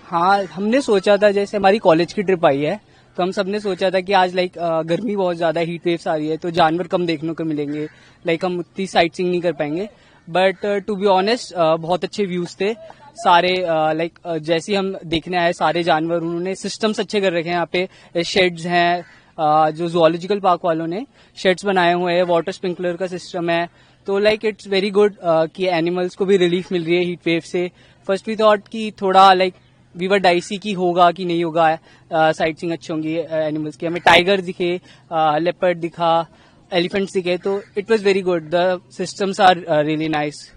हाँ, हमने सोचा था, जैसे हमारी कॉलेज की ट्रिप आई है तो हम सबने सोचा था कि आज गर्मी बहुत ज्यादा, हीट वेव्स आ रही है तो जानवर कम देखने को मिलेंगे, हम उतनी साइट सीइंग नहीं कर पाएंगे। बट टू बी ऑनेस्ट बहुत अच्छे व्यूज थे सारे। जैसे हम देखने आए सारे जानवर, उन्होंने सिस्टम्स अच्छे कर रखे हैं यहाँ पे। शेड्स हैं, जो जूलॉजिकल पार्क वालों ने शेड्स बनाए हुए हैं, वाटर स्प्रिंकलर का सिस्टम है। तो इट्स वेरी गुड कि एनिमल्स को भी रिलीफ मिल रही है हीट वेव से। फर्स्ट वी थॉट कि थोड़ा वी वर डाइसी की होगा कि नहीं होगा, साइट सीइंग अच्छी होंगी एनिमल्स की। हमें टाइगर दिखे, लेपर्ड दिखा, एलिफेंट्स दिखे, तो it was very good. The systems are really nice,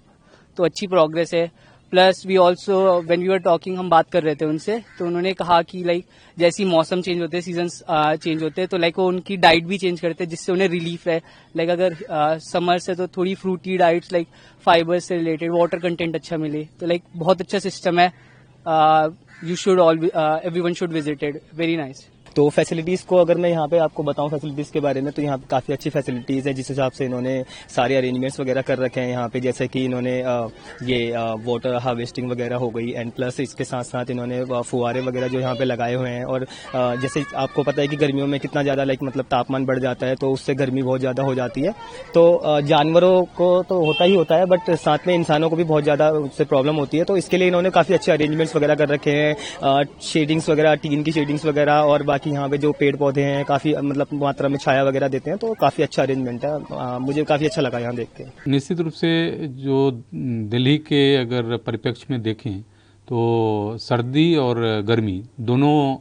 तो अच्छी प्रोग्रेस है। Plus we also when we were talking, हम बात कर रहे थे उनसे, तो उन्होंने कहा कि जैसी मौसम चेंज होते हैं, सीजन्स चेंज होते हैं, तो वो उनकी डाइट भी चेंज करते हैं जिससे उन्हें रिलीफ है। अगर समर से तो थोड़ी फ्रूटी डाइट्स, फाइबर से रिलेटेड, वाटर कंटेंट अच्छा मिले, तो बहुत अच्छा सिस्टम है। You should everyone should visit it. Very nice. तो फैसिलिटीज़ को अगर मैं यहाँ पे आपको बताऊँ फैसिलिटीज़ के बारे में, तो यहाँ पे काफ़ी अच्छी फैसिलिटीज़ है जिस हिसाब से इन्होंने सारे अरेंजमेंट्स वगैरह कर रखे हैं यहाँ पे। जैसे कि इन्होंने ये वाटर हार्वेस्टिंग वगैरह हो गई, एंड प्लस इसके साथ साथ इन्होंने फुहारे वगैरह जो यहाँ पे लगाए हुए हैं। और जैसे आपको पता है कि गर्मियों में कितना ज़्यादा तापमान बढ़ जाता है, तो उससे गर्मी बहुत ज़्यादा हो जाती है। तो जानवरों को तो होता ही होता है, बट साथ में इंसानों को भी बहुत ज़्यादा उससे प्रॉब्लम होती है। तो इसके लिए इन्होंने काफ़ी अच्छे अरेंजमेंट्स वगैरह कर रखे हैं, शेडिंग्स वगैरह, टीन की शेडिंग्स वगैरह, और बाकी यहाँ पे जो पेड़ पौधे हैं काफी मात्रा में छाया वगैरह देते हैं। तो काफी अच्छा अरेंजमेंट है, मुझे काफी अच्छा लगा यहाँ देख के। निश्चित रूप से जो दिल्ली के अगर परिप्रेक्ष्य में देखें तो सर्दी और गर्मी दोनों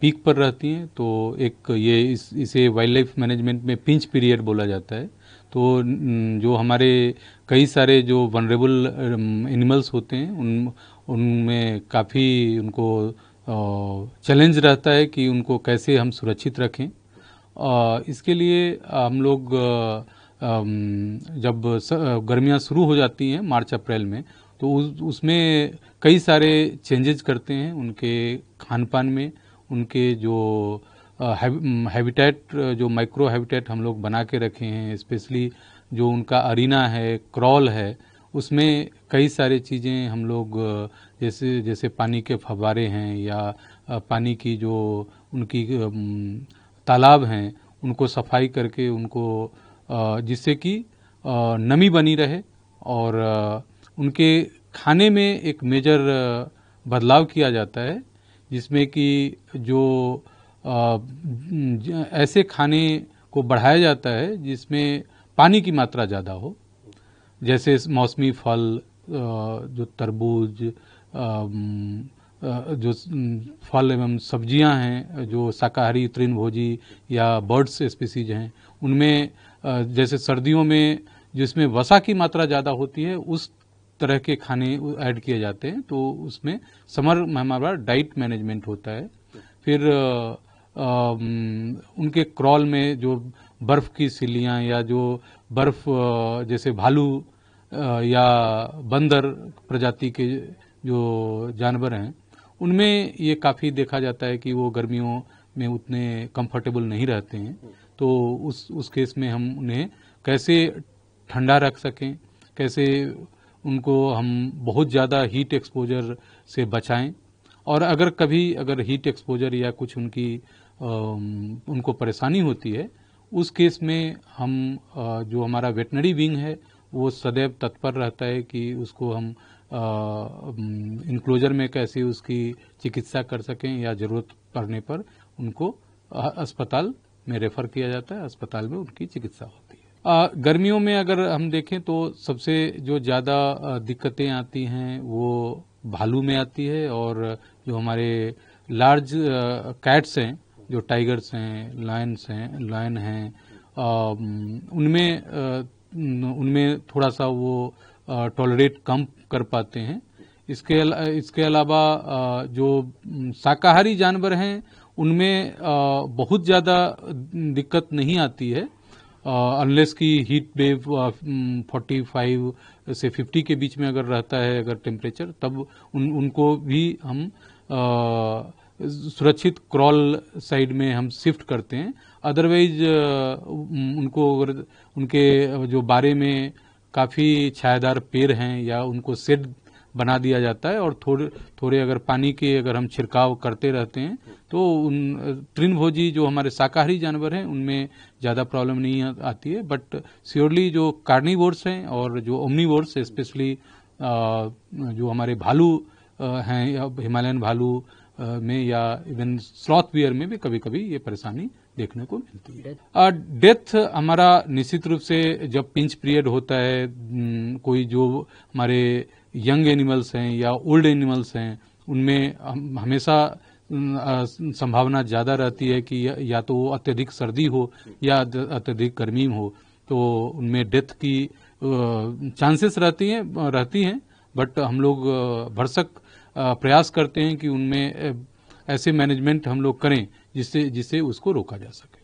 पीक पर रहती हैं। तो एक ये इसे वाइल्ड लाइफ मैनेजमेंट में पिंच पीरियड बोला जाता है। तो जो हमारे कई सारे जो वनरेबल एनिमल्स होते हैं उनमें काफ़ी उनको चैलेंज रहता है कि उनको कैसे हम सुरक्षित रखें। इसके लिए हम लोग जब गर्मियाँ शुरू हो जाती हैं मार्च अप्रैल में, तो उसमें कई सारे चेंजेस करते हैं उनके खान पान में। उनके जो हैबिटेट, जो माइक्रो हैबिटेट हम लोग बना के रखे हैं, स्पेशली जो उनका अरीना है, क्रॉल है, उसमें कई सारी चीज़ें हम लोग जैसे पानी के फव्वारे हैं या पानी की जो उनकी तालाब हैं, उनको सफाई करके उनको जिससे कि नमी बनी रहे। और उनके खाने में एक मेजर बदलाव किया जाता है, जिसमें कि जो ऐसे खाने को बढ़ाया जाता है जिसमें पानी की मात्रा ज़्यादा हो। जैसे मौसमी फल, जो तरबूज, जो फल एवं सब्जियां हैं, जो शाकाहारी तृणभोजी या बर्ड्स स्पीसीज हैं, उनमें जैसे सर्दियों में जिसमें वसा की मात्रा ज़्यादा होती है, उस तरह के खाने ऐड किए जाते हैं। तो उसमें समर में हमारा डाइट मैनेजमेंट होता है। फिर उनके क्रॉल में जो बर्फ़ की सिल्लियाँ या जो बर्फ़ जैसे भालू या बंदर प्रजाति के जो जानवर हैं, उनमें ये काफ़ी देखा जाता है कि वो गर्मियों में उतने कंफर्टेबल नहीं रहते हैं। तो उस केस में हम उन्हें कैसे ठंडा रख सकें, कैसे उनको हम बहुत ज़्यादा हीट एक्सपोजर से बचाएं। और अगर हीट एक्सपोजर या कुछ उनको परेशानी होती है, उस केस में हम जो हमारा वेटनरी विंग है वो सदैव तत्पर रहता है कि उसको हम इंक्लोजर में कैसे उसकी चिकित्सा कर सकें, या ज़रूरत पड़ने पर उनको अस्पताल में रेफ़र किया जाता है, अस्पताल में उनकी चिकित्सा होती है। गर्मियों में अगर हम देखें तो सबसे जो ज़्यादा दिक्कतें आती हैं वो भालू में आती है, और जो हमारे लार्ज कैट्स हैं, जो टाइगर्स हैं, लायन हैं, उनमें थोड़ा सा वो टॉलरेट कम कर पाते हैं। इसके अलावा जो शाकाहारी जानवर हैं उनमें बहुत ज़्यादा दिक्कत नहीं आती है, अनलेस की हीट वेव 45 से 50 के बीच में अगर रहता है अगर टेम्परेचर, तब उनको भी हम सुरक्षित क्रॉल साइड में हम शिफ्ट करते हैं। अदरवाइज उनको अगर उनके जो बारे में काफ़ी छायादार पेड़ हैं या उनको शेड बना दिया जाता है और थोड़े अगर पानी के अगर हम छिड़काव करते रहते हैं तो उन तृणभोजी जो हमारे शाकाहारी जानवर हैं उनमें ज़्यादा प्रॉब्लम नहीं आती है। बट श्योरली जो कार्निवोर्स हैं और जो ओमनीवोर्स स्पेशली जो हमारे भालू हैं, हिमालयन भालू में या इवन स्लॉथ बियर में भी कभी कभी ये परेशानी देखने को मिलती है। डेथ हमारा निश्चित रूप से जब पिंच पीरियड होता है, कोई जो हमारे यंग एनिमल्स हैं या ओल्ड एनिमल्स हैं उनमें हमेशा संभावना ज़्यादा रहती है कि या तो अत्यधिक सर्दी हो या अत्यधिक गर्मी हो, तो उनमें डेथ की चांसेस रहती हैं। बट हम लोग भरसक प्रयास करते हैं कि उनमें ऐसे मैनेजमेंट हम लोग करें जिससे उसको रोका जा सके।